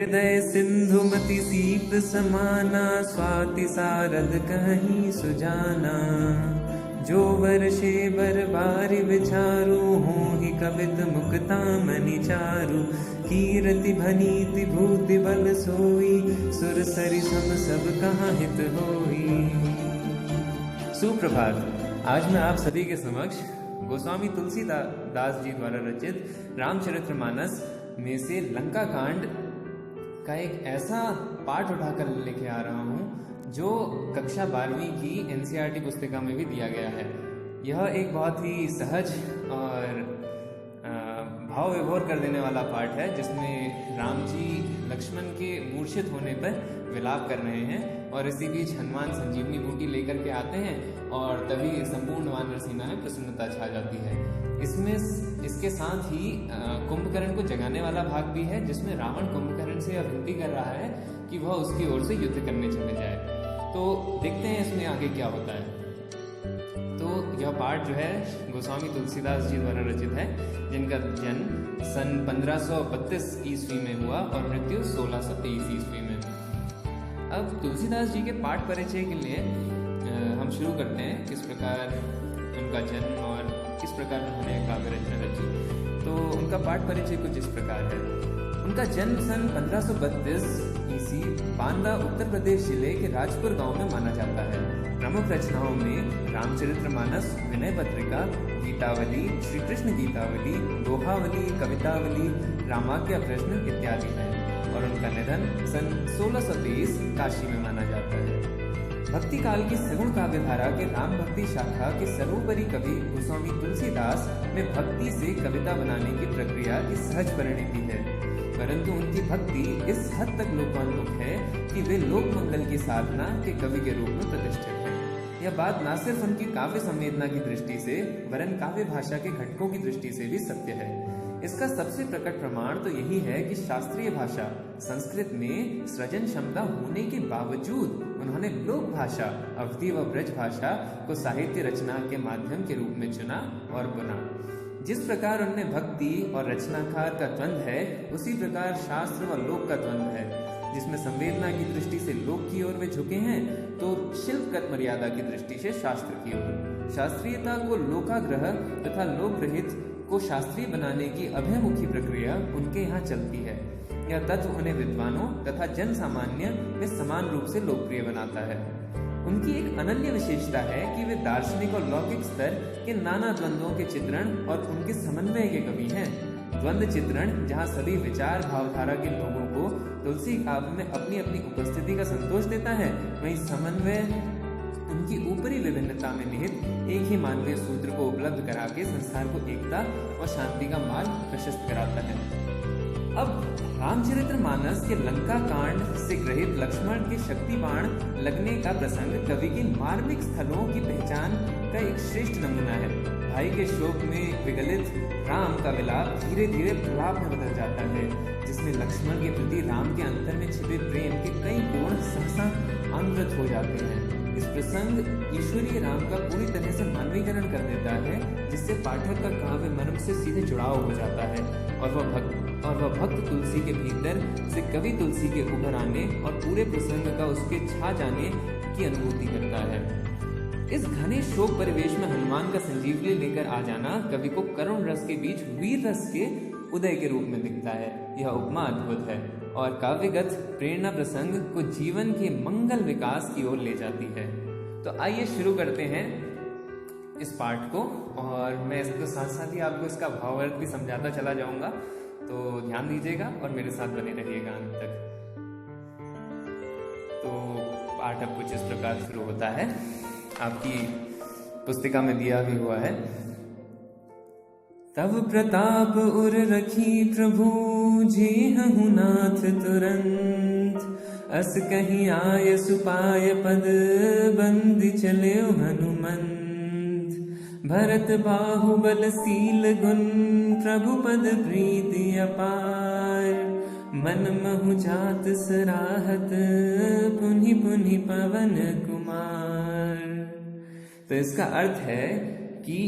हृदय सिंधुमति सीत समाना, स्वाति सारद कहीं सुजाना। जो वर्षे बर बारि विचारू, होहि कवित मुक्ता मनि चारु। कीरति भनीति भूति बल सोई, सुर सरि सम सब कहाँ हित होई। सुप्रभात। आज मैं आप सभी के समक्ष गोस्वामी तुलसीदास जी द्वारा रचित रामचरितमानस में से लंका कांड का एक ऐसा पाठ उठाकर लेके आ रहा हूँ जो कक्षा 12वीं की एनसीईआरटी पुस्तिका में भी दिया गया है। यह एक बहुत ही सहज और भाव विभोर कर देने वाला पाठ है, जिसमें राम जी लक्ष्मण के मूर्छित होने पर विलाप कर रहे हैं और इसी बीच हनुमान संजीवनी बूटी लेकर के आते हैं और तभी संपूर्ण वानर सेना में प्रसन्नता छा जाती है। इसमें इसके साथ ही कुंभकर्ण को जगाने वाला भाग भी है, जिसमें रावण कुंभकर्ण से विनती कर रहा है कि वह उसकी ओर से युद्ध करने चले जाए। तो देखते हैं इसमें आगे क्या होता है। तो यह पाठ जो है गोस्वामी तुलसीदास जी द्वारा रचित है, जिनका जन्म सन 1532 ईस्वी में हुआ और मृत्यु 1623 ईस्वी में। अब तुलसीदास जी के पाठ परिचय के लिए हम शुरू करते हैं, किस प्रकार उनका जन्म और किस प्रकार उन्होंने काव्य रचना रची। तो उनका पाठ परिचय कुछ इस प्रकार है। उनका जन्म सन 1532 ईस्वी बांदा उत्तर प्रदेश जिले के राजपुर गांव में माना जाता है। प्रमुख रचनाओं में रामचरितमानस, विनय पत्रिका, गीतावली, श्री कृष्ण गीतावली, दोहावली, कवितावली, रामाज्ञा प्रश्न इत्यादि हैं। और उनका निधन सन 1623 काशी में माना जाता है। भक्ति काल की सगुण काव्य धारा के राम भक्ति शाखा के सर्वोपरि कवि गोस्वामी तुलसीदास में भक्ति से कविता बनाने की प्रक्रिया की सहज परिणति है, परंतु उनकी भक्ति इस हद तक लोकोन्मुख है कि वे लोक मंगल की साधना के कवि के रूप में प्रतिष्ठित हैं। यह बात न सिर्फ उनकी काव्य संवेदना की दृष्टि से वरन काव्य भाषा के घटकों की दृष्टि से भी सत्य है। इसका सबसे प्रकट प्रमाण तो यही है कि शास्त्रीय भाषा संस्कृत में सृजन क्षमता होने के बावजूद उन्होंने लोक भाषा अवधी व ब्रज भाषा को साहित्य रचना के माध्यम के रूप में चुना और बुना। जिस प्रकार उनमें भक्ति और रचनाकार का द्वंद्व है, उसी प्रकार शास्त्र व लोक का द्वंद्व है। जिसमें संवेदना की दृष्टि से लोक की ओर वे झुके हैं, तो शिल्पगत मर्यादा की दृष्टि से शास्त्र की ओर। शास्त्रीयता को लोकाग्रह तथा लोकरहित को शास्त्रीय बनाने की अभयमुखी प्रक्रिया उनके यहाँ चलती है। यह तत्व उन्हें विद्वानों तथा जन सामान्य में समान रूप से लोकप्रिय बनाता है। उनकी एक अनन्य विशेषता है कि वे दार्शनिक और लौकिक स्तर के नाना द्वंद्वों के चित्रण और उनके समन्वय के कवि हैं। द्वंद्व चित्रण जहाँ सभी विचार भावधारा के लोगों को तुलसी काव्य में अपनी अपनी उपस्थिति का संतोष देता है, वहीं समन्वय उनकी ऊपरी विभिन्नता में निहित एक ही मानवीय सूत्र को उपलब्ध करा के संसार को एकता और शांति का मार्ग प्रशस्त कराता है। अब रामचरितमानस के लंका कांड से ग्रहित लक्ष्मण के शक्ति बाण लगने का प्रसंग कवि के मार्मिक स्थलों की पहचान का एक श्रेष्ठ नमूना है। भाई के शोक में विगलित राम का विलाप धीरे धीरे प्रलाप में बदल जाता है, जिसमें लक्ष्मण के प्रति राम के अंतर में छिपे प्रेम के कई गुण सहसा अमृत हो जाते हैं। इस प्रसंग ईश्वरीय राम का पूरी तरह से मानवीकरण कर देता है, जिससे पाठक का काव्य मर्म से सीधे जुड़ाव हो जाता है और वह भक्त तुलसी के भीतर से कवि तुलसी के उभर आने और पूरे प्रसंग का उसके छा जाने की अनुभूति करता है। इस घने शोक परिवेश में हनुमान का संजीवनी लेकर आ जाना कवि को करुण रस के बीच वीर रस के उदय के रूप में दिखता है। यह उपमा अद्भुत है और काव्यगत प्रेरणा प्रसंग को जीवन के मंगल विकास की ओर ले जाती है। तो आइए शुरू करते हैं इस पाठ को, और मैं इसके साथ साथ ही आपको इसका भावार्थ भी समझाता चला जाऊंगा, तो ध्यान दीजिएगा और मेरे साथ बने रहिएगा अंत तक। तो पाठ अब कुछ इस प्रकार शुरू होता है, आपकी पुस्तिका में दिया भी हुआ है। तब प्रताप उर रखी प्रभु, जेहु नाथ तुरंत। अस कहीं आय सुपाय पद, बंदी चले हनुमंत। भरत बाहुबल सील गुण, प्रभु पद प्रीति अपार। मन महु जात सराहत, पुनि पुनि पवन कुमार। तो इसका अर्थ है कि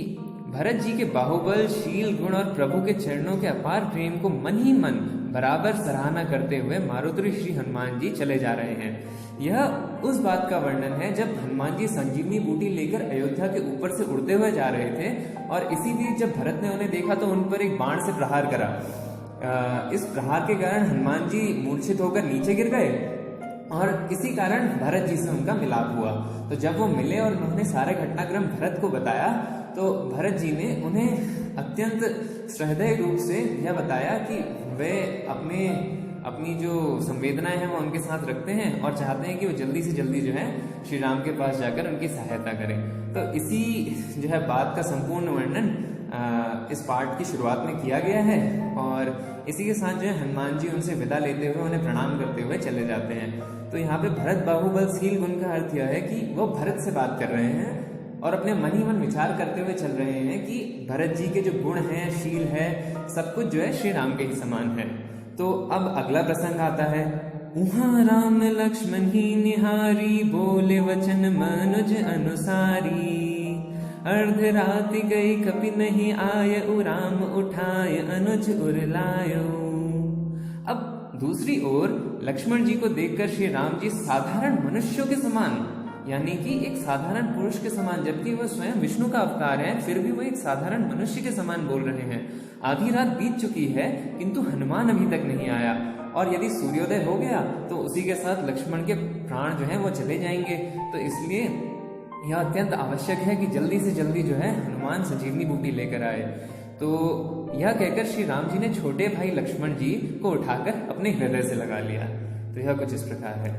भरत जी के बाहुबल, शील, गुण और प्रभु के चरणों के अपार प्रेम को मन ही मन बराबर सराहना करते हुए मारुति श्री हनुमान जी चले जा रहे हैं। यह उस बात का वर्णन है जब हनुमान जी संजीवनी बूटी लेकर अयोध्या के ऊपर से उड़ते हुए जा रहे थे और इसी बीच जब भरत ने उन्हें देखा तो उन पर एक बाण से प्रहार करा। इस प्रहार के कारण हनुमान जी मूर्छित होकर नीचे गिर गए और इसी कारण भरत जी से उनका मिलाप हुआ। तो जब वो मिले और उन्होंने सारा घटनाक्रम भरत को बताया तो भरत जी ने उन्हें अत्यंत सहृदय रूप से यह बताया कि वे अपनी जो संवेदनाएं हैं वो उनके साथ रखते हैं और चाहते हैं कि वो जल्दी से जल्दी जो है श्री राम के पास जाकर उनकी सहायता करें। तो इसी जो है बात का संपूर्ण वर्णन इस पाठ की शुरुआत में किया गया है और इसी के साथ जो है हनुमान जी उनसे विदा लेते हुए उन्हें प्रणाम करते हुए चले जाते हैं। तो यहाँ पे भरत बाहुबलशील गुण का अर्थ यह है कि वो भरत से बात कर रहे हैं और अपने मन ही मन विचार करते हुए चल रहे हैं कि भरत जी के जो गुण हैं, शील है, सब कुछ जो है श्री राम के ही समान है। तो अब अगला प्रसंग आता है। उहाँ राम लक्ष्मण ही निहारी, बोले वचन मनुज अनुसारी। अर्ध राति गई कपि नहीं आय, उराम उठाय अनुज उरलायो। अब दूसरी ओर लक्ष्मण जी को देखकर श्री राम जी साधारण मनुष्यों के समान यानी कि एक साधारण पुरुष के समान, जबकि वह स्वयं विष्णु का अवतार है, फिर भी वो एक साधारण मनुष्य के समान बोल रहे हैं। आधी रात बीत चुकी है किंतु हनुमान अभी तक नहीं आया और यदि सूर्योदय हो गया तो उसी के साथ लक्ष्मण के प्राण जो है वो चले जाएंगे। तो इसलिए यह अत्यंत आवश्यक है कि जल्दी से जल्दी जो है हनुमान संजीवनी बूटी लेकर आए। तो यह कहकर श्री राम जी ने छोटे भाई लक्ष्मण जी को उठाकर अपने हृदय से लगा लिया। तो यह कुछ इस प्रकार है।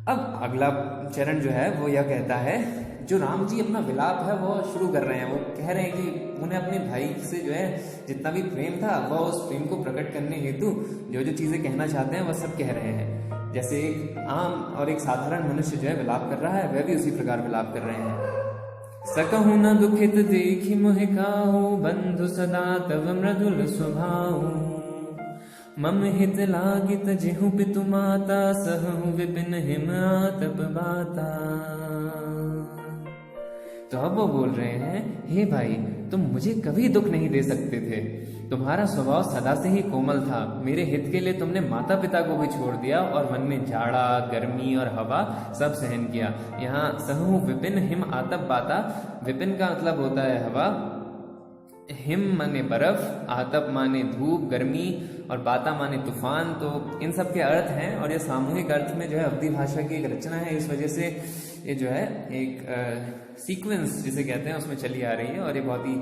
अब अगला चरण जो है वो यह कहता है, जो राम जी अपना विलाप है वो शुरू कर रहे हैं। वो कह रहे हैं कि उन्हें अपने भाई से जो है जितना भी प्रेम था वह उस प्रेम को प्रकट करने हेतु जो जो चीजें कहना चाहते हैं वह सब कह रहे हैं। जैसे एक आम और एक साधारण मनुष्य जो है विलाप कर रहा है, वह भी उसी प्रकार विलाप कर रहे हैं। सकहु न दुखित देखि मोहि काहू, बंधु सदा तव मृदुल स्वभाव। मम हित लागित जेहु पितु माता, सहु विपिन हिम आतप बाता। तो अब वो बोल रहे हैं, हे भाई तुम मुझे कभी दुख नहीं दे सकते थे, तुम्हारा स्वभाव सदा से ही कोमल था। मेरे हित के लिए तुमने माता पिता को भी छोड़ दिया और वन में जाड़ा, गर्मी और हवा सब सहन किया। यहाँ सहु विपिन हिम आतप बाता, विपिन का मतलब होता है हवा, हिम माने बर्फ, आतप माने धूप गर्मी और बाता माने तूफान। तो इन सब के अर्थ हैं और ये सामूहिक अर्थ में जो है अवधी भाषा की एक रचना है, इस वजह से ये जो है एक सीक्वेंस जिसे कहते हैं उसमें चली आ रही है और ये बहुत ही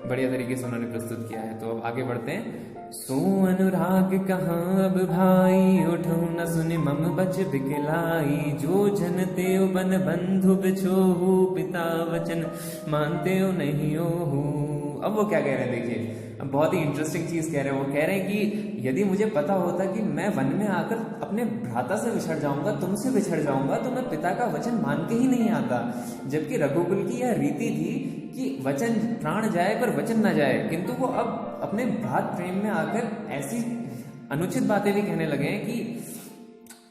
बढ़िया तरीके से उन्होंने प्रस्तुत किया है। तो अब आगे बढ़ते हैं। सो अनुराग कहाँ अब भाई, उठो न सुनि मम बच बिकलाई। जो जन तेव बन बंधु बिछोहु, पिता वचन मानते हो नहीं ओहु। अब वो क्या कह रहे हैं देखिए, अब बहुत ही इंटरेस्टिंग चीज कह रहे हैं। वो कह रहे हैं कि यदि मुझे पता होता कि मैं वन में आकर अपने भ्राता से बिछड़ जाऊंगा, तुमसे बिछड़ जाऊंगा, तो मैं पिता का वचन मान के ही नहीं आता। जबकि रघुकुल की यह रीति थी कि वचन प्राण जाए पर वचन न जाए, किंतु वो अब अपने भ्रात प्रेम में आकर ऐसी अनुचित बातें भी कहने लगे हैं कि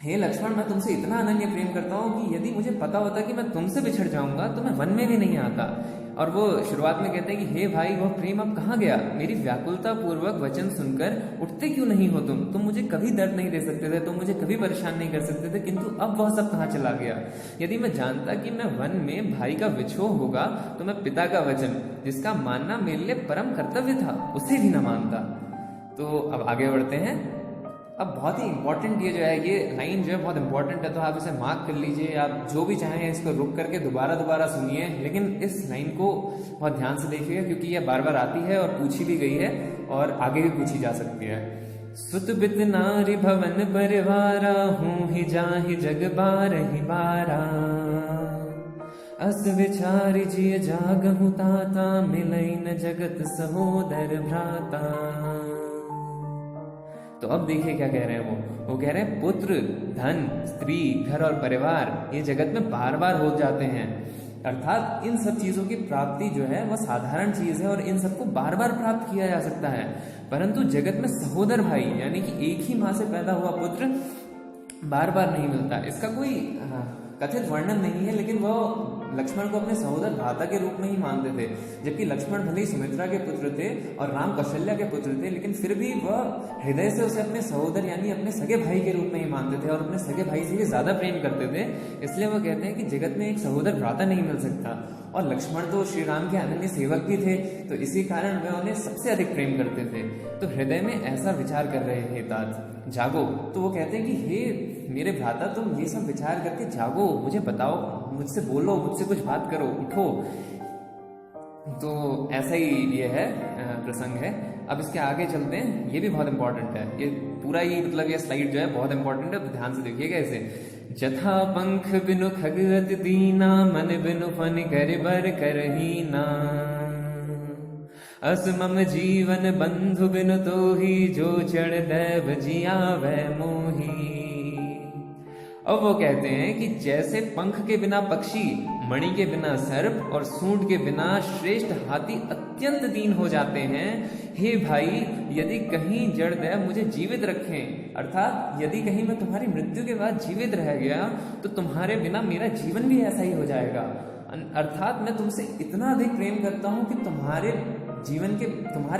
हे लक्ष्मण, मैं तुमसे इतना अनन्य प्रेम करता हूँ कि यदि मुझे पता होता कि मैं तुमसे बिछड़ जाऊंगा तो मैं वन में भी नहीं आता। और वो शुरुआत में कहते हैं कि हे भाई, वह प्रेम अब कहाँ गया? मेरी व्याकुलता पूर्वक वचन सुनकर उठते क्यों नहीं हो तुम मुझे कभी दर्द नहीं दे सकते थे, तुम मुझे कभी परेशान नहीं कर सकते थे, किंतु अब वह सब कहाँ चला गया? यदि मैं जानता कि मैं वन में भाई का विछोह होगा तो मैं पिता का वचन, जिसका मानना मेरे लिए परम कर्तव्य था, उसे भी न मानता। तो अब आगे बढ़ते हैं। अब बहुत ही इंपॉर्टेंट ये जो है, ये लाइन जो है बहुत इंपॉर्टेंट है, तो आप इसे मार्क कर लीजिए। आप जो भी चाहें इसको रुक करके दोबारा सुनिए, लेकिन इस लाइन को बहुत ध्यान से देखिएगा क्योंकि ये बार बार आती है और पूछी भी गई है और आगे भी पूछी जा सकती है। सुत बित नारी भवन परिवारा, हूँ ही जाहि जग बारहि बारा। अस विचारि जिय जागहु ताता, मिलई न जगत सहोदर भ्राता। तो अब देखिए क्या कह रहे हैं वो कह रहे हैं पुत्र, धन, स्त्री, घर और परिवार ये जगत में बार बार हो जाते हैं, अर्थात इन सब चीजों की प्राप्ति जो है वह साधारण चीज है और इन सबको बार बार प्राप्त किया जा सकता है। परंतु जगत में सहोदर भाई यानी कि एक ही माँ से पैदा हुआ पुत्र बार बार नहीं मिलता। इसका कोई कथित वर्णन नहीं है, लेकिन वह लक्ष्मण को अपने सहोदर भ्राता के रूप में ही मानते थे, जबकि लक्ष्मण भले ही सुमित्रा के पुत्र थे और राम कौशल्या के पुत्र थे, लेकिन फिर भी वह हृदय से उसे अपने सहोदर यानी अपने सगे भाई के रूप में ही मानते थे और अपने सगे भाई से भी ज्यादा प्रेम करते थे। इसलिए वो कहते हैं कि जगत में एक सहोदर भ्राता नहीं मिल सकता। और लक्ष्मण तो श्री राम के अनन्य सेवक भी थे, तो इसी कारण वे उन्हें सबसे अधिक प्रेम करते थे। तो हृदय में ऐसा विचार कर रहे हे तात, जागो। तो वो कहते हैं कि हे मेरे भ्राता, तुम ये सब विचार करके जागो, मुझे बताओ, मुझसे बोलो, मुझसे कुछ बात करो, उठो। तो ऐसा ही ये है प्रसंग है। अब इसके आगे चलते हैं, ये भी बहुत इंपॉर्टेंट है। ये पूरा ही मतलब ये स्लाइड जो है बहुत इंपॉर्टेंट है, तो ध्यान से देखिएगा इसे। जथा पंख बिनु खगत दीना, मन बिनु फन कर बर करहीना, अस मम जीवन बंधु बिनु तो ही, जो चढ़ दैव जिया वह मोही। अब वो कहते हैं कि जैसे पंख के बिना पक्षी, मणि के बिना सर्प और सूंड के बिना श्रेष्ठ हाथी अत्यंत दीन हो जाते हैं, हे भाई यदि कहीं जड़दैव मुझे जीवित रखें, अर्थात यदि कहीं मैं तुम्हारी मृत्यु के बाद जीवित रह गया तो तुम्हारे बिना मेरा जीवन भी ऐसा ही हो जाएगा। अर्थात मैं तुमसे इतना अधिक प्रेम करता हूं कि तुम्हारे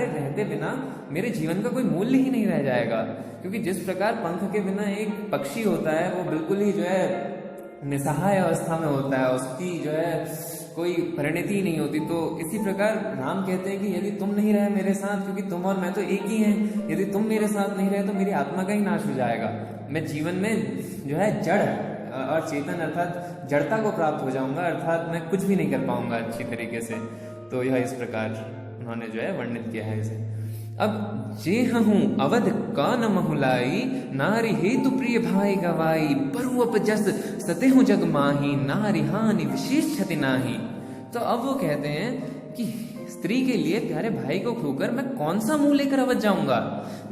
रहते बिना मेरे जीवन का कोई मूल्य ही नहीं रह जाएगा। क्योंकि जिस प्रकार पंख के बिना एक पक्षी होता है वो बिल्कुल ही जो है निसहाय अवस्था में होता है, उसकी जो है कोई परिणति नहीं होती, तो इसी प्रकार राम कहते हैं कि यदि तुम नहीं रहे मेरे साथ, क्योंकि तुम और मैं तो एक ही हैं, यदि तुम मेरे साथ नहीं रहे तो मेरी आत्मा का ही नाश हो जाएगा। मैं जीवन में जो है जड़ और चेतन अर्थात जड़ता को प्राप्त हो जाऊंगा, अर्थात मैं कुछ भी नहीं कर पाऊंगा अच्छी तरीके से। तो यह इस प्रकार उन्होंने जो है वर्णित किया है इसे। अब जे हूँ अवध का न महुलाई, नारी हेतु प्रिय भाई गवाई, परु अपजस सते हूँ जग माही, नारी हानि विशेष क्षति नाही। तो अब वो कहते हैं कि स्त्री के लिए प्यारे भाई को खोकर मैं कौन सा मुंह लेकर अवध जाऊंगा।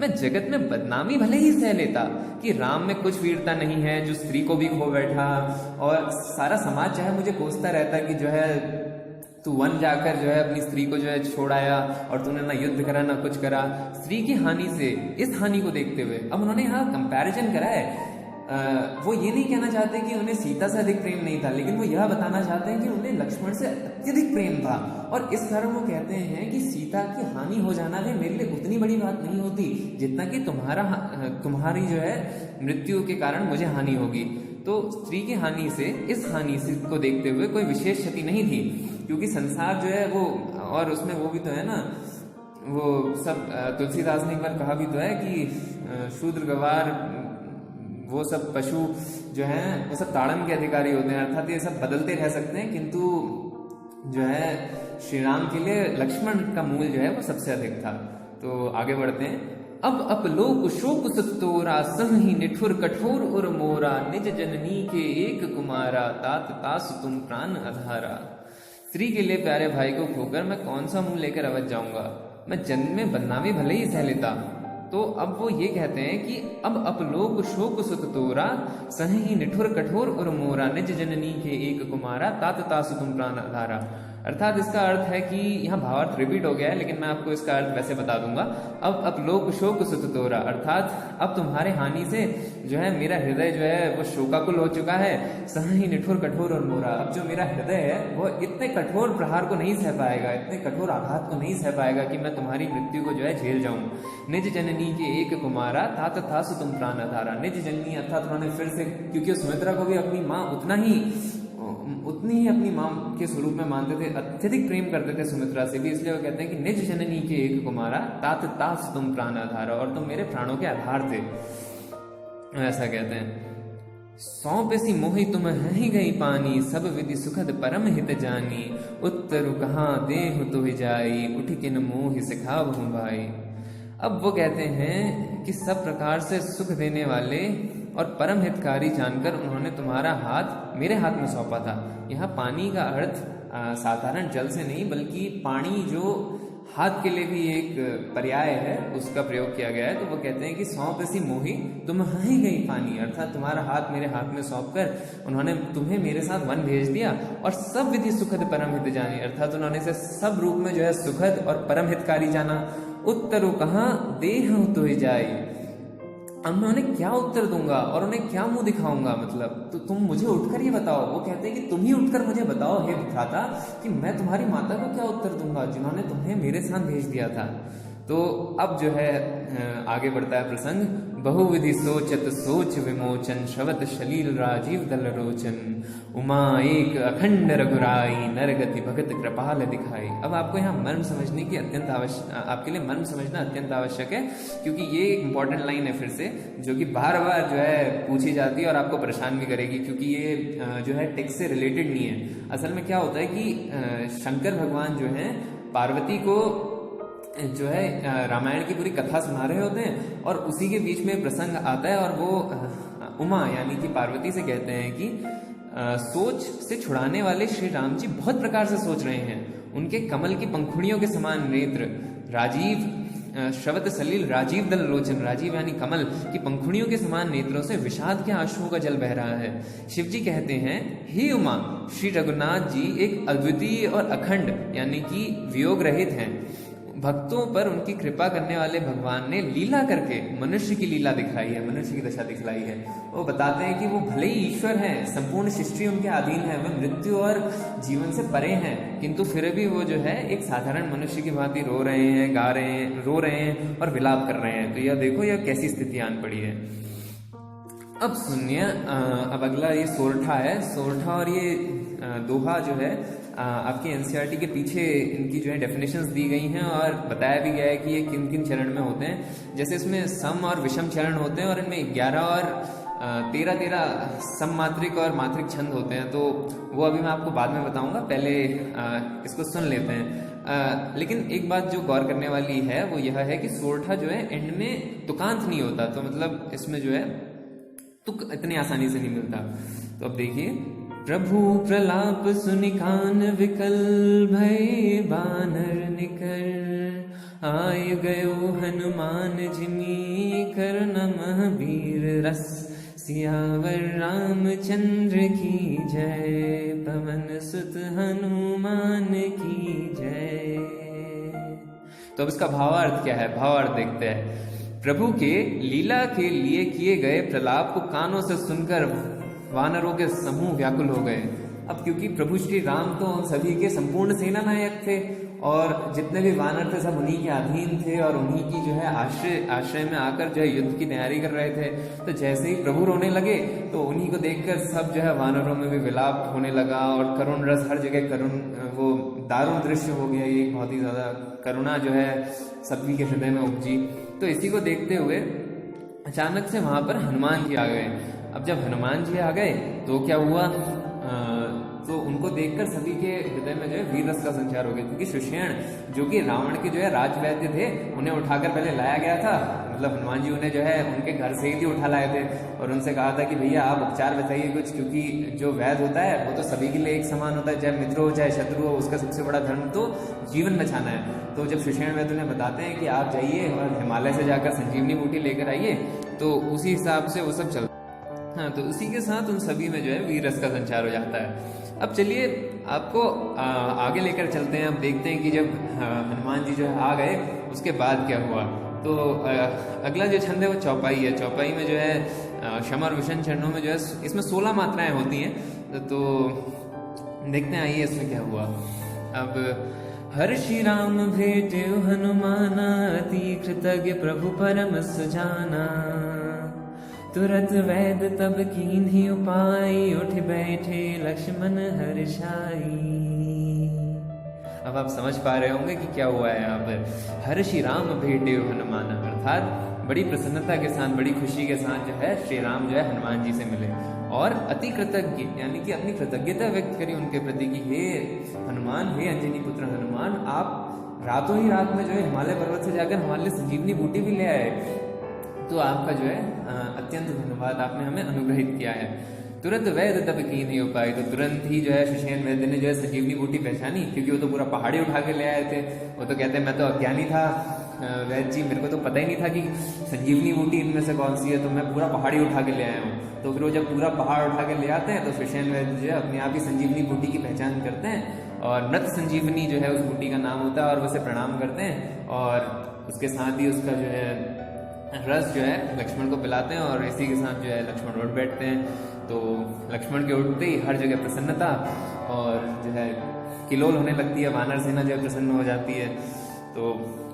मैं जगत में बदनामी भले ही सह लेता कि राम में कुछ वीरता नहीं है, जो स्त्री को भी खो बैठा, और सारा समाज चाहे मुझे कोसता रहता कि जो है तू वन जाकर जो है अपनी स्त्री को जो है छोड़ाया और तूने ना युद्ध करा ना कुछ करा। स्त्री की हानि से इस हानि को देखते हुए अब उन्होंने यहाँ कंपैरिजन करा है। वो ये नहीं कहना चाहते कि उन्हें सीता से अधिक प्रेम नहीं था, लेकिन वो यह बताना चाहते हैं कि उन्हें लक्ष्मण से अत्यधिक प्रेम था, और इस कारण वो कहते हैं कि सीता की हानि हो जाना भी मेरे लिए उतनी बड़ी बात नहीं होती जितना कि तुम्हारी जो है मृत्यु के कारण मुझे हानि होगी। तो स्त्री की हानि से इस हानि से को देखते हुए कोई विशेष क्षति नहीं थी, क्योंकि संसार जो है वो, और उसमें वो भी तो है ना, वो सब तुलसीदास ने एक बार कहा भी तो है कि शूद्र गवार वो सब पशु जो हैं वो सब ताड़न के अधिकारी होते हैं, अर्थात ये सब बदलते रह सकते हैं, किंतु जो है श्री राम के लिए लक्ष्मण का मूल जो है वो सबसे अधिक था। तो आगे बढ़ते हैं। अब अपलोक शोक सुत तोरा, संहि निठुर कठोर उर मोरा, निज जननी के एक कुमारा, तात तासु तुम प्राण आधारा। स्त्री के लिए प्यारे भाई को खोकर मैं कौन सा मुंह लेकर अवध जाऊंगा, मैं जन्म में बदनामी भले ही सह लेता। तो अब वो ये कहते हैं कि अब अपलोक शोक सुत तोरा, संहि निठुर कठोर उर मोरा, निज जननी के एक कुमारा, तात तासु तुम प्राण आधारा। अर्थात इसका अर्थ है कि यहाँ भावार्थ रिपीट हो गया है, लेकिन मैं आपको इसका अर्थ वैसे बता दूंगा। अब अपलोक शोक सुत तोरा, अर्थात अब तुम्हारे हानि से जो है मेरा हृदय जो है वो शोकाकुल हो चुका है। संहि निठुर कठोर और मोरा, अब जो मेरा हृदय है वो इतने कठोर प्रहार को नहीं सह पाएगा, इतने कठोर आघात को नहीं सह पाएगा कि मैं तुम्हारी मृत्यु को जो है झेल जाऊं। निज जननी के एक कुमारा, तात तासु तुम प्राण आधारा। निज जननी अर्थात उन्होंने फिर से, क्योंकि सुमित्रा को भी अपनी माँ उतनी ही अपनी माँ के स्वरूप में मानते थे, अत्यधिक प्रेम करते थे सुमित्रा से भी, इसलिए वो कहते हैं कि निज जननी के एक कुमारा, तात तासु तुम प्राण आधारा, और तुम मेरे प्राणों के आधार थे, ऐसा कहते हैं। सौंप सी मोहि तुम ही गई पानी, सब विधि सुखद परम हित जानी, उत्तरु कहाँ देहु तो जाई, उठ किन मोहि सिखाव हूँ भाई। अब वो कहते हैं कि सब प्रकार से सुख देने वाले और परम हितकारी जानकर उन्होंने तुम्हारा हाथ मेरे हाथ में सौंपा था। यहाँ पानी का अर्थ साधारण जल से नहीं, बल्कि पानी जो हाथ के लिए भी एक पर्याय है उसका प्रयोग किया गया है। तो वो कहते हैं कि सौंप सी मोही तुम ही गई पानी, अर्थात तुम्हारा हाथ मेरे हाथ में सौंप कर उन्होंने तुम्हें मेरे साथ वन भेज दिया, और सब विधि सुखद परम हित जानी, अर्थात उन्होंने इसे सब रूप में जो है सुखद और परम हितकारी जाना। उत्तरु कहाँ देह तो जाई, अब मैं उन्हें क्या उत्तर दूंगा और उन्हें क्या मुंह दिखाऊंगा, मतलब तो तुम मुझे उठकर ये बताओ। वो कहते हैं कि तुम ही उठकर मुझे बताओ हे भ्राता कि मैं तुम्हारी माता को क्या उत्तर दूंगा जिन्होंने तुम्हें मेरे साथ भेज दिया था। तो अब जो है आगे बढ़ता है प्रसंग। बहुविधि सोचत सोच विमोचन, श्रवत शलील राजीव दल रोचन, उमा एक अखंड रघुराई, नरगति भगत कृपाल दिखाई। अब आपको यहाँ मर्म समझने की अत्यंत आवश्यक, आपके लिए मर्म समझना अत्यंत आवश्यक है, क्योंकि ये एक इंपॉर्टेंट लाइन है फिर से, जो कि बार बार जो है पूछी जाती है और आपको परेशान भी करेगी, क्योंकि ये जो है टेक्स्ट से रिलेटेड नहीं है। असल में क्या होता है कि शंकर भगवान जो है पार्वती को जो है रामायण की पूरी कथा सुना रहे होते हैं, और उसी के बीच में प्रसंग आता है और वो उमा यानी कि पार्वती से कहते हैं कि सोच से छुड़ाने वाले श्री राम जी बहुत प्रकार से सोच रहे हैं। उनके कमल की पंखुड़ियों के समान नेत्र, राजीव श्रवत सलील राजीव दल लोचन, राजीव यानी कमल की पंखुड़ियों के समान नेत्रों से विषाद के आंसुओं का जल बह रहा है। शिव जी कहते हैं, हे उमा, श्री रघुनाथ जी एक अद्वितीय और अखंड यानी कि वियोग रहित हैं। भक्तों पर उनकी कृपा करने वाले भगवान ने लीला करके मनुष्य की लीला दिखाई है, मनुष्य की दशा दिखलाई है। वो बताते हैं कि वो भले ही ईश्वर हैं, संपूर्ण सृष्टि उनके अधीन है, वे मृत्यु और जीवन से परे हैं, किंतु फिर भी वो जो है एक साधारण मनुष्य की भांति रो रहे हैं, गा रहे हैं, रो रहे हैं और विलाप कर रहे हैं। तो यह देखो यह कैसी स्थिति आन पड़ी है। अब सुनिए, अब अगला ये सोरठा है। सोरठा और ये दोहा जो है आपकी एनसीईआरटी के पीछे इनकी जो है डेफिनेशंस दी गई हैं और बताया भी गया है कि ये किन किन चरण में होते हैं। जैसे इसमें सम और विषम चरण होते हैं और इनमें 11 और 13 सममात्रिक और मात्रिक छंद होते हैं। तो वो अभी मैं आपको बाद में बताऊंगा, पहले इसको सुन लेते हैं। लेकिन एक बात जो गौर करने वाली है वो यह है कि सोरठा जो है एंड में तुकांत नहीं होता, तो मतलब इसमें जो है तुक इतनी आसानी से नहीं मिलता। तो अब देखिए, प्रभु प्रलाप सुनिकान विकल भय बानर निकर, आय गयो हनुमान जिमी कर नमः वीर रस, सियावर रामचंद्र की जय, पवन सुत हनुमान की जय। तो अब इसका भावार्थ क्या है? भावार्थ देखते हैं। प्रभु के लीला के लिए किए गए प्रलाप को कानों से सुनकर वानरों के समूह व्याकुल हो गए। अब क्योंकि प्रभु श्री राम तो उन सभी के संपूर्ण सेना नायक थे और जितने भी वानर थे सब उन्हीं के अधीन थे और उन्हीं की जो है आश्रय में आकर जो है युद्ध की तैयारी कर रहे थे। तो जैसे ही प्रभु रोने लगे तो उन्हीं को देखकर सब जो है वानरों में भी विलाप होने लगा और करुण रस हर जगह करुण, वो दारुण दृश्य हो गया। ये बहुत ही ज्यादा करुणा जो है सभी के हृदय में उपजी। तो इसी को देखते हुए अचानक से वहां पर हनुमान जी आ गए। अब जब हनुमान जी आ गए तो क्या हुआ, तो उनको देखकर सभी के हृदय में जो है वीर रस का संचार हो गया, क्योंकि सुषेण जो कि रावण के जो है राजवैद्य थे उन्हें उठाकर पहले लाया गया था। मतलब हनुमान जी उन्हें जो है उनके घर से ही उठा लाए थे और उनसे कहा था कि भैया आप उपचार बताइए कुछ, क्योंकि जो वैद्य होता है वो तो सभी के लिए एक समान होता है, चाहे मित्र हो चाहे शत्रु हो, उसका सबसे बड़ा धर्म तो जीवन बचाना है। तो जब सुषेण वैद्य उन्हें बताते हैं कि आप जाइए और हिमालय से जाकर संजीवनी बूटी लेकर आइए, तो उसी हिसाब से वो सब चलता। हाँ, तो उसी के साथ उन सभी में जो है वीर रस का संचार हो जाता है। अब चलिए आपको आगे लेकर चलते हैं। अब देखते हैं कि जब हनुमान जी जो है आ गए उसके बाद क्या हुआ। तो अगला जो छंद है वो चौपाई है। चौपाई में जो है क्षमा और विषम चरणों में जो है इसमें 16 मात्राएं होती हैं। तो देखते हैं आइए इसमें क्या हुआ। अब हर श्री राम भेटे हनुमाना, अति कृतज्ञ प्रभु परम सुजाना, तुरत वैद तब कीन्ही उपाय, उठ बैठे लक्ष्मण हर्षाई। अब आप समझ पा रहे होंगे कि क्या हुआ है यहाँ पर। हर श्री राम भेटे हनुमान, अर्थात बड़ी प्रसन्नता के साथ, बड़ी खुशी के साथ जो है श्री राम जो है हनुमान जी से मिले और अति कृतज्ञ यानी कि अपनी कृतज्ञता व्यक्त करी उनके प्रति कि हे हनुमान, हे अंजनी पुत्र हनुमान, आप रातों ही रात में जो है हिमालय पर्वत से जाकर हमारे लिए संजीवनी बूटी भी ले आए, तो आपका जो है अत्यंत धन्यवाद, आपने हमें अनुग्रहित किया है। तुरंत वैद्य तब की नहीं हो पाई, तो तुरंत ही जो है सुषेण वैद्य ने जो है संजीवनी बूटी पहचानी, क्योंकि वो तो पूरा पहाड़ी उठा के ले आए थे। वो तो कहते हैं मैं तो अज्ञानी था वैद्य जी, मेरे को तो पता ही नहीं था कि संजीवनी बूटी इनमें से कौन सी है, तो मैं पूरा पहाड़ी उठा के ले आया हूँ। तो फिर वो जब पूरा पहाड़ उठा के ले आते हैं तो सुषेण वैद्य जो है अपने आप ही संजीवनी बूटी की पहचान करते हैं और नृत संजीवनी जो है उस बूटी का नाम होता है और उसे प्रणाम करते हैं और उसके साथ ही उसका जो है रस जो है लक्ष्मण को पिलाते हैं और इसी के साथ जो है लक्ष्मण उठ बैठते हैं। तो लक्ष्मण के उठते ही हर जगह प्रसन्नता और जो है किलोल होने लगती है, वानर सेना जो है प्रसन्न हो जाती है। तो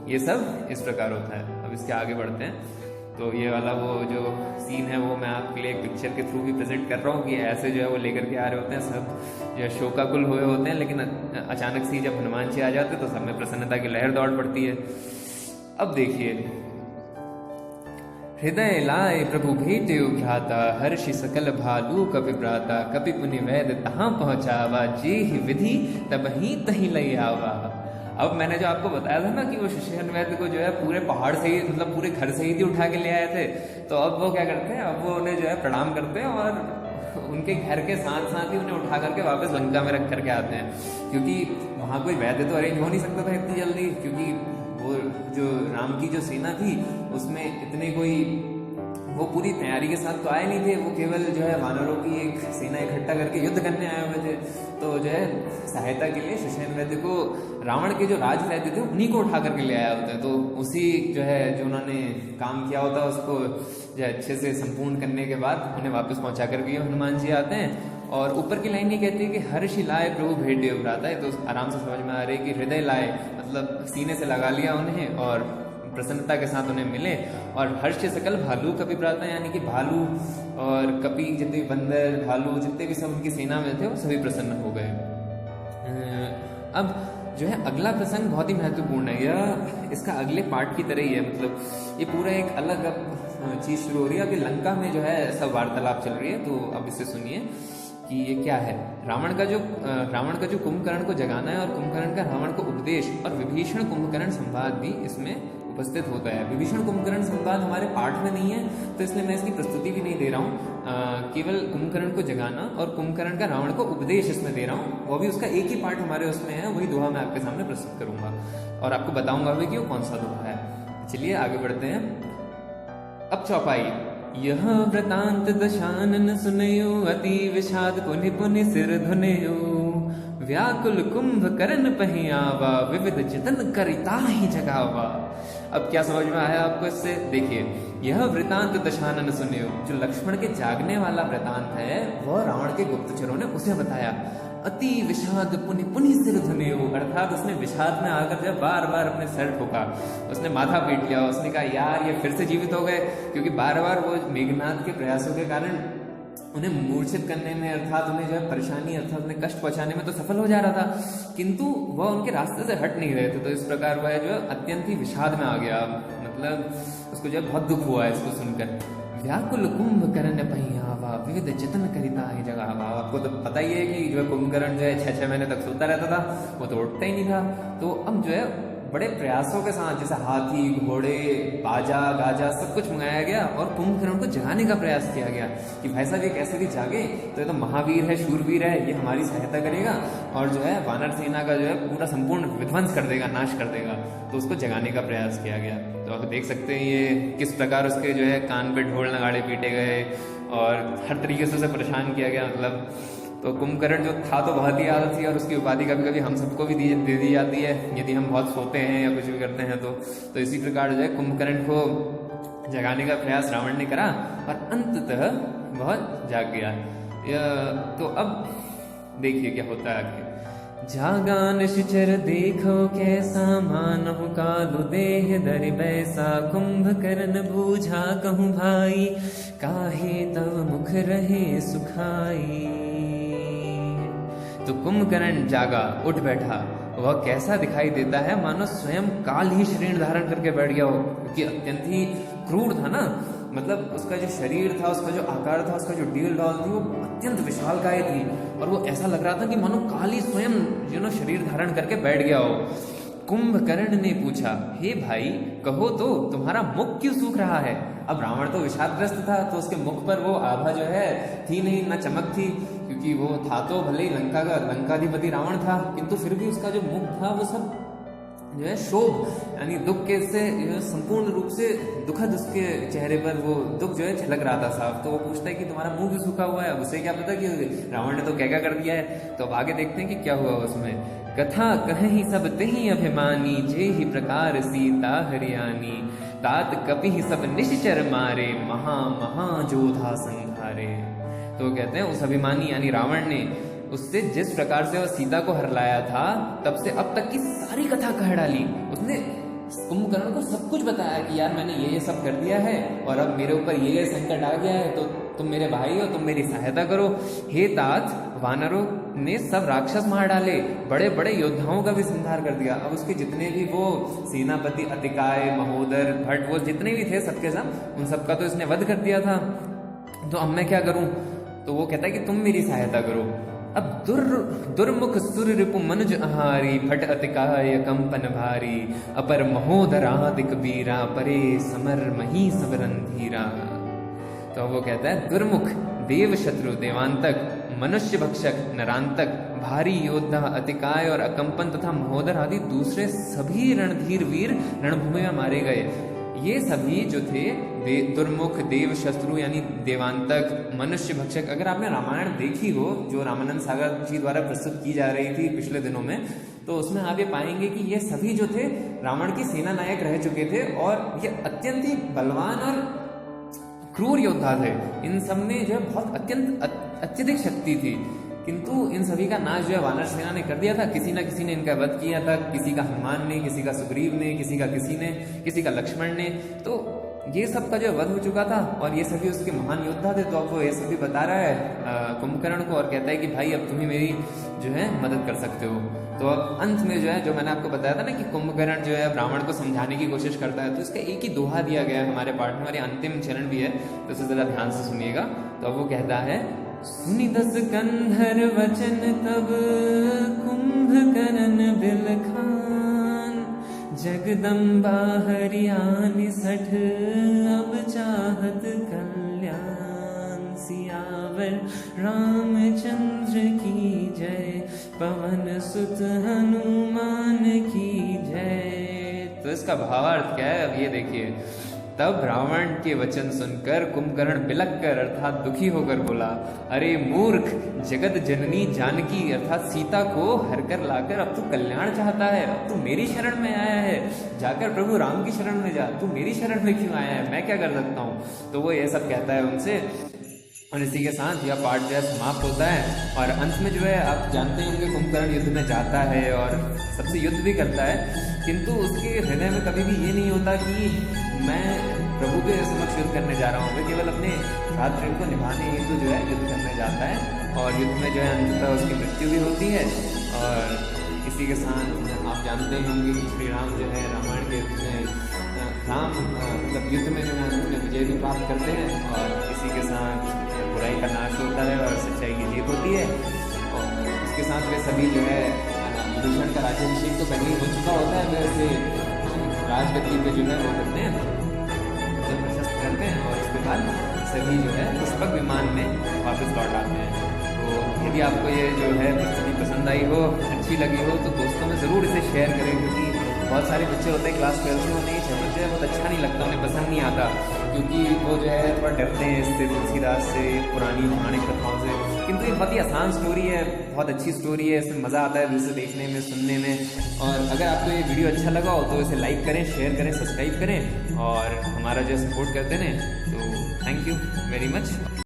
ये सब इस प्रकार होता है। अब इसके आगे बढ़ते हैं। तो ये वाला वो जो सीन है वो मैं आपके लिए एक पिक्चर के थ्रू भी प्रेजेंट कर रहा हूँ कि ऐसे जो है वो लेकर के आ रहे होते हैं, सब जो है शोकाकुल हुए होते हैं, लेकिन अचानक से जब हनुमान जी आ जाते हैं तो सब में प्रसन्नता की लहर दौड़ पड़ती है। अब देखिए, हृदय लाए प्रभु भेटे भ्राता, हर्षि सकल भालू कपि भ्राता, कपि पुनि वैद तहाँ पहुँचावा, जे ही विधि तब ही तही लई आवा। अब मैंने जो आपको बताया था ना कि वो शशहन वैद्य को जो है पूरे पहाड़ से ही, मतलब पूरे घर से ही उठा के ले आए थे, तो अब वो क्या करते हैं, अब वो उन्हें जो है प्रणाम करते हैं और उनके घर के साथ साथ ही उन्हें उठा करके वापस लंका में रख करके आते हैं, क्योंकि वहाँ कोई वैद्य तो अरेंज हो नहीं सकता था इतनी जल्दी, क्योंकि वो जो राम की जो सेना थी उसमें इतने कोई वो पूरी तैयारी के साथ तो आए नहीं थे, वो केवल जो है वानरों की एक सेना इकट्ठा करके युद्ध करने आए हुए थे। तो जो है सहायता के लिए शशहन वैद्य को रावण के जो राज वैद्य थे उन्हीं को उठा करके ले आया होता है। तो उसी जो है जो उन्होंने काम किया होता है उसको जो है अच्छे से संपूर्ण करने के बाद उन्हें वापस पहुंचा करके हनुमान जी आते हैं। और ऊपर की लाइन ये कहती है कि हर्षि लाए प्रभु भेंट भ्राता है, तो आराम से समझ में आ रही है कि हृदय लाए मतलब सीने से लगा लिया उन्हें और प्रसन्नता के साथ उन्हें मिले। और हर्ष सकल भालू कपि भ्राता, यानी कि भालू और कपि जितने बंदर भालू जितने भी सब उनकी सेना में थे वो सभी प्रसन्न हो गए। अब जो है अगला प्रसंग बहुत ही महत्वपूर्ण है, यह इसका अगले पार्ट की तरह ही है, मतलब ये पूरा एक अलग अब चीज शुरू हो रही है। अभी लंका में जो है सब वार्तालाप चल रही है, तो अब इसे सुनिए कि ये क्या है। रावण का जो कुंभकर्ण को जगाना है और कुंभकर्ण का रावण को उपदेश और विभीषण कुंभकर्ण संवाद भी इसमें उपस्थित होता है। विभीषण कुंभकर्ण संवाद हमारे पाठ में नहीं है, तो इसलिए मैं इसकी प्रस्तुति भी नहीं दे रहा हूँ। केवल कुंभकर्ण को जगाना और कुंभकर्ण का रावण को उपदेश इसमें दे रहा हूँ, वो भी उसका एक ही पाठ हमारे उसमें है, वही दोहा मैं आपके सामने प्रस्तुत करूंगा और आपको बताऊंगा भी कि वो कौन सा दोहा है। चलिए आगे बढ़ते हैं। अब चौपाई। यह वृतांत दशानन सुनयो, अति विषाद पुनि पुनि सिर धुनयो, व्याकुल कुंभकर्ण पहि आवा, विविध जतन करिता ही जगावा। अब क्या समझ में आया आपको इससे? देखिए, यह वृतांत दशानन सुनियो, जो लक्ष्मण के जागने वाला वृतांत है वह रावण के गुप्तचरों ने उसे बताया। अति विषाद पुनि पुनि सिर धुनयो, अर्थात उसने विषाद में आकर जब बार बार अपने सर ठोका, उसने माथा पीट लिया, उसने कहा यार ये फिर से जीवित हो गए, क्योंकि बार बार वो मेघनाथ के प्रयासों के कारण उन्हें मूर्छित करने में अर्थात उन्हें जो है परेशानी अर्थात उन्हें कष्ट पहुंचाने में तो सफल हो जा रहा था, किंतु वह उनके रास्ते से हट नहीं रहे थे। तो इस प्रकार वह जो है अत्यंत ही विषाद में आ गया, मतलब उसको जो है बहुत दुख हुआ इसको सुनकर। व्याकुल कुंभकर्ण पहि आवा, विविध जतन करिता ही जगावा। आपको तो पता ही है कि जो है कुंभकर्ण जो है 6-6 महीने तक सोता रहता था, वो तो उठता ही नहीं था। तो अब जो है बड़े प्रयासों के साथ जैसे हाथी घोड़े बाजा गाजा सब कुछ मंगाया गया और कुंभकर्ण को जगाने का प्रयास किया गया कि भाई साहब ये कैसे भी जागे, तो ये तो महावीर है, शूरवीर है, ये हमारी सहायता करेगा और जो है वानर सेना का जो है पूरा संपूर्ण विध्वंस कर देगा, नाश कर देगा। तो उसको जगाने का प्रयास किया गया। तो आप देख सकते हैं ये किस प्रकार उसके जो है कान पे ढोल नगाड़े पीटे गए और हर तरीके से उसे परेशान किया गया। मतलब तो कुंभकर्ण जो था तो बहुत ही आलसी, और उसकी उपाधि कभी कभी हम सबको भी दे दी जाती है यदि हम बहुत सोते हैं या कुछ भी करते हैं। तो इसी प्रकार जो है कुंभकर्ण को जगाने का प्रयास रावण ने करा और अंततः बहुत जाग गया। तो अब देखिए क्या होता है आगे। जागा निश्चर देखो कैसा, मानव कालु देह दरि बैसा, कुंभकर्ण बूझा कहूँ भाई, काहे तव मुख रहे सुखाई। तो कुंभकर्ण जागा, उठ बैठा, वह कैसा दिखाई देता है मानो स्वयं काल ही शरीर धारण करके बैठ गया हो, क्योंकि अत्यंत ही क्रूर था ना, मतलब उसका जो शरीर था, उसका जो आकार था, उसका जो डील डॉल थी वो अत्यंत विशालकाय थी और वो ऐसा लग रहा था कि मानो काल ही स्वयं शरीर धारण करके बैठ गया हो। कुंभकर्ण ने पूछा, हे भाई कहो तो तुम्हारा मुख क्यों सूख रहा है? अब रावण तो विषादग्रस्त था, तो उसके मुख पर वो आभा जो है थी नहीं, ना चमक थी, क्योंकि वो था तो भले ही लंकाधिपति रावण था, किंतु फिर भी उसका जो मुख था वो सब जो है शोभ यानी दुख के से संपूर्ण रूप से दुखद उसके चेहरे पर वो दुख जो है झलक रहा था साफ। तो वो पूछता है कि तुम्हारा मुंह भी सूखा हुआ है। अब उसे क्या पता कि रावण ने तो क्या कर दिया है। तो अब आगे देखते हैं कि क्या हुआ उसमें। कथा कहीं सब तेहि अभिमानी, जे ही प्रकार सीता हरियाणी, तात कपि सब निश्चर मारे, महा महा जोधा संहारे। तो कहते हैं उस अभिमानी यानी रावण ने उससे जिस प्रकार से वह सीता को हरलाया था, तब से अब तक की सारी कथा कह डाली। उसने कुंभकर्ण को सब कुछ बताया कि यार मैंने ये सब कर दिया है और अब मेरे ऊपर ये संकट आ गया है, तो तुम मेरे भाई हो, तुम मेरी सहायता करो। हे तात, वानरों ने सब राक्षस मार डाले, बड़े बड़े योद्धाओं का भी संहार कर दिया। अब उसके जितने भी वो सेनापति अतिकाय, महोदर, भट्ट, वो जितने भी थे सबके सब, उन सबका तो इसने वध कर दिया था। तो अब मैं क्या करूं? तो वो कहता है कि तुम मेरी सहायता करो। अब दुर्मुख सुर रिपु मनुज आहारी, भट अतिकाय कंपन भारी, अपर महोदरादिक वीरा, परे समर मही समरन धीरा। तो वो कहता है दुर्मुख, देव शत्रु, देवांतक, मनुष्य भक्षक, नरांतक, भारी योद्धा, अतिकाय और अकंपन तथा महोदर आदि दूसरे सभी रणधीर वीर रणभूमि में मारे गए। ये सभी जो थे दुर्मुख, देव शत्रु यानी देवांतक, मनुष्य भक्षक। अगर आपने रामायण देखी हो, जो रामानंद सागर जी द्वारा प्रस्तुत की जा रही थी पिछले दिनों में, तो उसमें आप ये पाएंगे कि ये सभी जो थे रावण की सेना नायक रह चुके थे और ये अत्यंत ही बलवान और क्रूर योद्धा थे। इन सब में जो है बहुत अत्यधिक शक्ति थी, किंतु इन सभी का नाश जो है वानर सेना ने कर दिया था। किसी ना किसी ने इनका वध किया था, किसी का हनुमान ने, किसी का सुग्रीव ने, किसी का लक्ष्मण ने। तो ये सब का जो वध हो चुका था और ये सभी उसके महान योद्धा थे। तो अब वो ये सभी बता रहा है कुंभकर्ण को और कहता है कि भाई अब तुम ही मेरी जो है मदद कर सकते हो। तो अब अंत में जो है, जो मैंने आपको बताया था ना कि कुंभकर्ण जो है ब्राह्मण को समझाने की कोशिश करता है, तो इसका एक ही दोहा दिया गया है हमारे पाठ में और ये अंतिम चरण भी है, तो इसे जरा ध्यान से सुनिएगा। तो अब वो कहता है, सुनि दस कंधर वचन तब कुंभकर्ण बिलखान, जगदम्बा हरियाणि सठ अब चाहत कल्याण, सियावर रामचंद्र की जय, पवन सुत हनुमान की जय। तो इसका भावार्थ क्या है, अब ये देखिए। तब रावण के वचन सुनकर कुंभकर्ण बिलक कर अर्थात दुखी होकर बोला, अरे मूर्ख, जगत जननी जानकी अर्थात सीता को हर कर लाकर अब तू कल्याण चाहता है, अब तू मेरी शरण में आया है, जाकर प्रभु राम की शरण में जा, तू मेरी शरण में क्यों आया है, मैं क्या कर सकता हूँ। तो वो ये सब कहता है उनसे और इसी के साथ यह पाठ जो है समाप्त होता है। और अंत में जो है आप जानते होंगे कुंभकर्ण युद्ध में जाता है और सबसे युद्ध भी करता है, किंतु उसके हृदय में कभी भी ये नहीं होता कि मैं प्रभु के समक्ष युद्ध करने जा रहा हूँ। वह केवल अपने भ्रातृ को निभाने हेतु जो है युद्ध करने जाता है और युद्ध में जो है अंततः उसकी मृत्यु भी होती है। और इसी के साथ आप जानते ही होंगे कि श्री राम जो है रामायण के मतलब युद्ध में जो है अंत में विजय भी प्राप्त करते हैं और इसी के साथ बुराई का नाश होता है और सच्चाई की जीत होती है। और इसके साथ वे सभी जो है विभीषण का राज्याभिषेक तो पहले ही हो चुका होता है, वैसे राजगद्दी पे जो है वो करते हैं, तो प्रशस्त करते हैं और उसके बाद सभी जो है पुष्पक विमान में वापस लौट आते हैं। तो यदि आपको ये जो है प्रस्तुति पसंद आई हो, अच्छी लगी हो, तो दोस्तों में ज़रूर इसे शेयर करें, क्योंकि बहुत सारे बच्चे होते हैं क्लास 12 में, उन्हें ये समझते हैं बहुत अच्छा नहीं लगता, उन्हें पसंद नहीं आता, क्योंकि वो जो है थोड़ा डरते हैं इससे, तुलसीदास से, पुरानी पौराणिक कथाओं से। किंतु ये बहुत ही आसान स्टोरी है, बहुत अच्छी स्टोरी है, इसमें मज़ा आता है इसे देखने में, सुनने में। और अगर आपको ये वीडियो अच्छा लगा हो तो इसे लाइक करें, शेयर करें, सब्सक्राइब करें और हमारा जो सपोर्ट करते रहें। तो थैंक यू वेरी मच।